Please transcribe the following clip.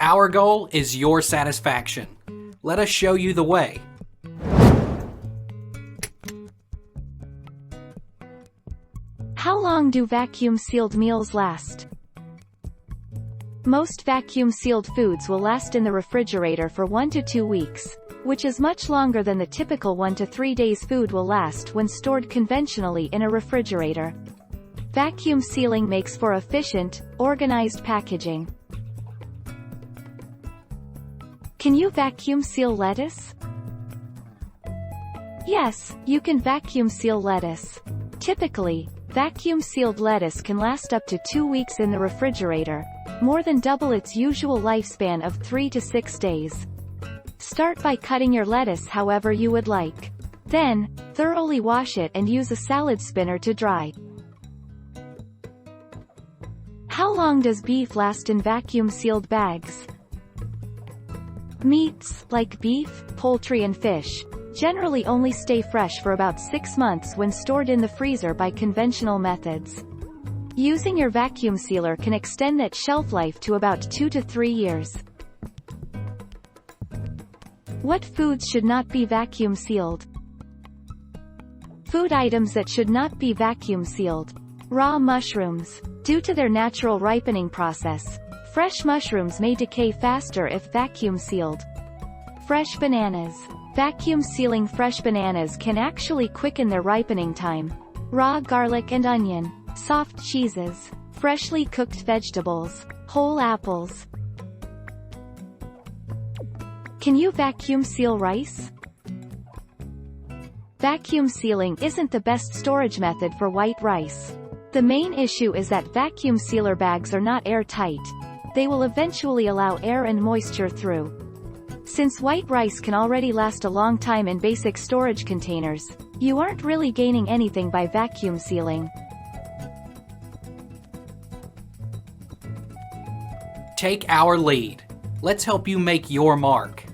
Our goal is your satisfaction. Let us show you the way. How long do vacuum-sealed meals last? Most vacuum-sealed foods will last in the refrigerator for 1 to 2 weeks, which is much longer than the typical 1 to 3 days food will last when stored conventionally in a refrigerator. Vacuum sealing makes for efficient, organized packaging. Can you vacuum seal lettuce? Yes, you can vacuum seal lettuce. Typically, vacuum-sealed lettuce can last up to 2 weeks in the refrigerator, more than double its usual lifespan of 3 to 6 days. Start by cutting your lettuce however you would like. Then, thoroughly wash it and use a salad spinner to dry. How long does beef last in vacuum-sealed bags? Meats, like beef, poultry and fish, generally only stay fresh for about 6 months when stored in the freezer by conventional methods. Using your vacuum sealer can extend that shelf life to about 2 to 3 years. What foods should not be vacuum sealed? Food items that should not be vacuum sealed. Raw mushrooms. Due to their natural ripening process, fresh mushrooms may decay faster if vacuum sealed. Fresh bananas. Vacuum sealing fresh bananas can actually quicken their ripening time. Raw garlic and onion. Soft cheeses. Freshly cooked vegetables. Whole apples. Can you vacuum seal rice? Vacuum sealing isn't the best storage method for white rice. The main issue is that vacuum sealer bags are not airtight. They will eventually allow air and moisture through. Since white rice can already last a long time in basic storage containers, you aren't really gaining anything by vacuum sealing. Take our lead. Let's help you make your mark.